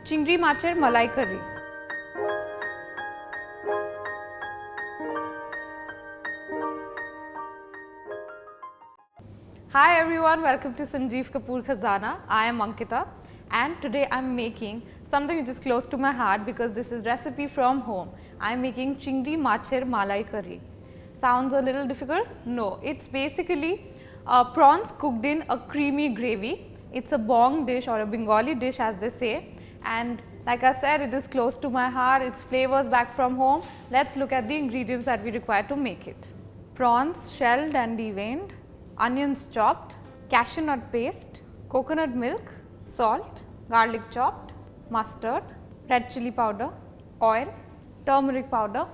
Chingri Macher Malai curry. Hi everyone, welcome to Sanjeev Kapoor Khazana. I am Ankita and today I am making something which is close to my heart because this is recipe from home. I am making Chingri Macher Malai curry. Sounds a little difficult? No, it's basically prawns cooked in a creamy gravy. It's a bong dish or a Bengali dish as they say, and like I said, it is close to my heart. It's flavors back from home. Let's look at the ingredients that we require to make it. Prawns shelled and deveined, onions chopped, cashew nut paste, coconut milk, salt, garlic chopped, mustard, red chili powder, oil, turmeric powder.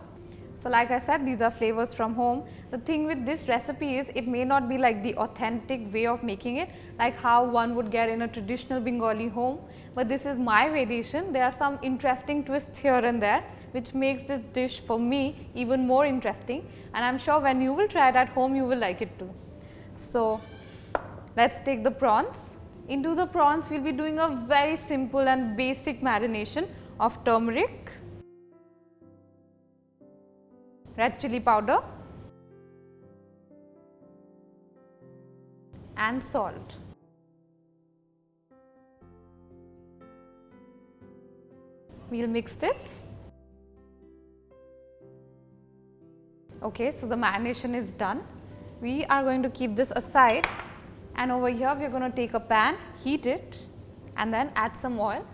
So like I said, these are flavors from home. The thing with this recipe is it may not be like the authentic way of making it, like how one would get in a traditional Bengali home, but this is my variation. There are some interesting twists here and there which makes this dish for me even more interesting, and I am sure when you will try it at home you will like it too. So let's take the prawns. Into the prawns we will be doing a very simple and basic marination of turmeric, red chili powder and salt. We will mix this. Okay, so the marination is done. We are going to keep this aside, and over here we are going to take a pan, heat it and then add some oil.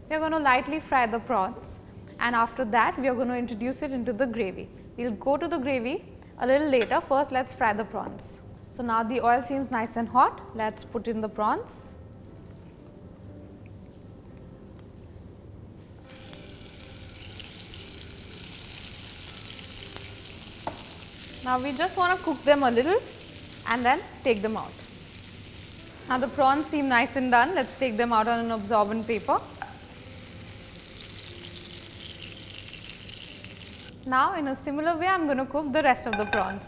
We are going to lightly fry the prawns, and after that we are going to introduce it into the gravy. We will go to the gravy a little later. First let's fry the prawns. So now the oil seems nice and hot. Let's put in the prawns. Now we just want to cook them a little and then take them out. Now the prawns seem nice and done. Let's take them out on an absorbent paper. Now in a similar way I am going to cook the rest of the prawns.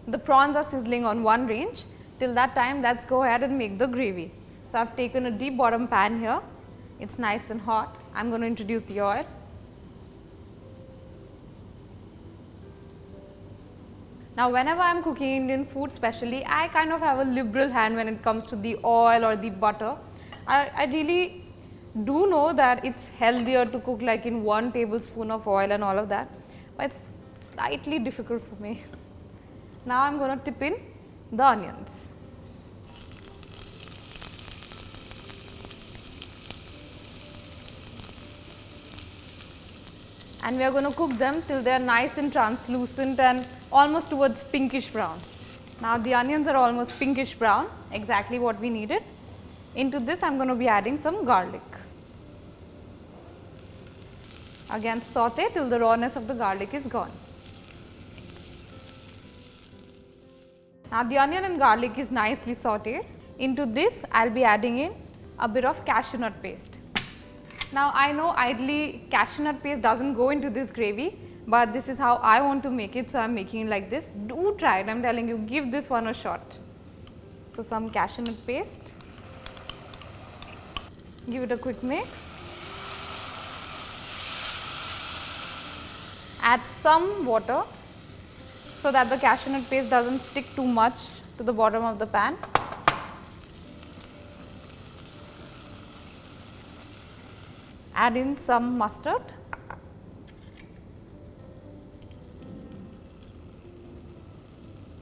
The prawns are sizzling on one range. Till that time let's go ahead and make the gravy. So I have taken a deep bottom pan here. It's nice and hot. I am going to introduce the oil. Now whenever I am cooking Indian food especially, I kind of have a liberal hand when it comes to the oil or the butter. I really do know that it's healthier to cook like in 1 tablespoon of oil and all of that, but it's slightly difficult for me. Now I am going to tip in the onions. And we are going to cook them till they are nice and translucent and almost towards pinkish brown. Now the onions are almost pinkish brown, exactly what we needed. Into this I am going to be adding some garlic. Again saute till the rawness of the garlic is gone. Now the onion and garlic is nicely sauteed. Into this I will be adding in a bit of cashew nut paste. Now I know ideally cashew nut paste doesn't go into this gravy, but this is how I want to make it, so I am making it like this. Do try it, I am telling you, give this one a shot. So some cashew nut paste, give it a quick mix, add some water so that the cashew nut paste doesn't stick too much to the bottom of the pan. Add in some mustard,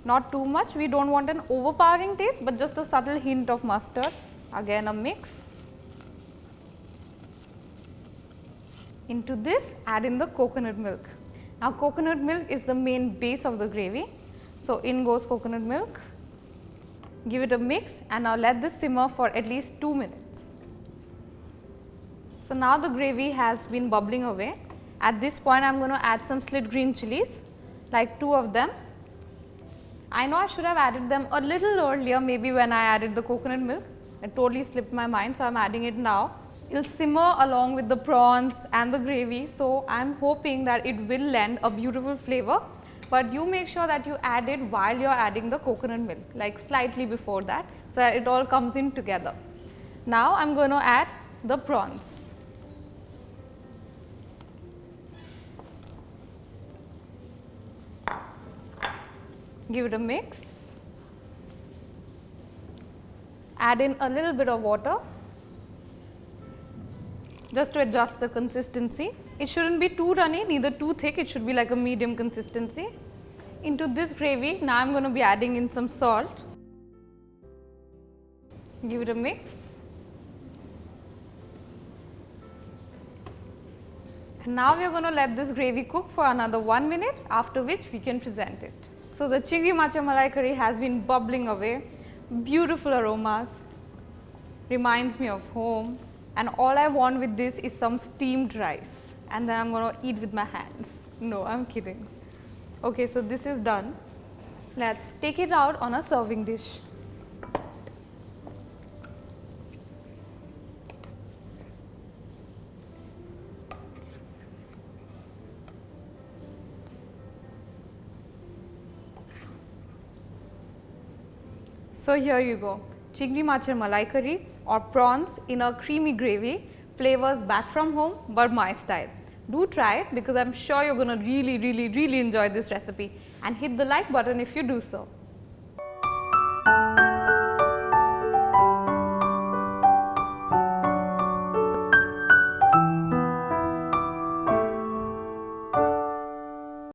not too much, we do not want an overpowering taste, but just a subtle hint of mustard. Again a mix. Into this add in the coconut milk. Now coconut milk is the main base of the gravy, so in goes coconut milk. Give it a mix and now let this simmer for at least 2 minutes. So now the gravy has been bubbling away. At this point I am going to add some slit green chilies, like 2 of them. I know I should have added them a little earlier, maybe when I added the coconut milk. It totally slipped my mind, so I am adding it now. It will simmer along with the prawns and the gravy, so I am hoping that it will lend a beautiful flavor but you make sure that you add it while you are adding the coconut milk, like slightly before that, so that it all comes in together. Now I am going to add the prawns. Give it a mix. Add in a little bit of water just to adjust the consistency. It shouldn't be too runny, neither too thick, it should be like a medium consistency. Into this gravy, now I am going to be adding in some salt. Give it a mix. And now we are going to let this gravy cook for another 1 minute, after which we can present it. So the Chingri Macher Malai curry has been bubbling away, beautiful aromas, reminds me of home, and all I want with this is some steamed rice, and then I am going to eat with my hands. No, I am kidding. Okay, so this is done. Let's take it out on a serving dish. So here you go, Chingri Macher Malai curry or prawns in a creamy gravy, flavors back from home but my style. Do try it because I am sure you are going to really enjoy this recipe, and hit the like button if you do so.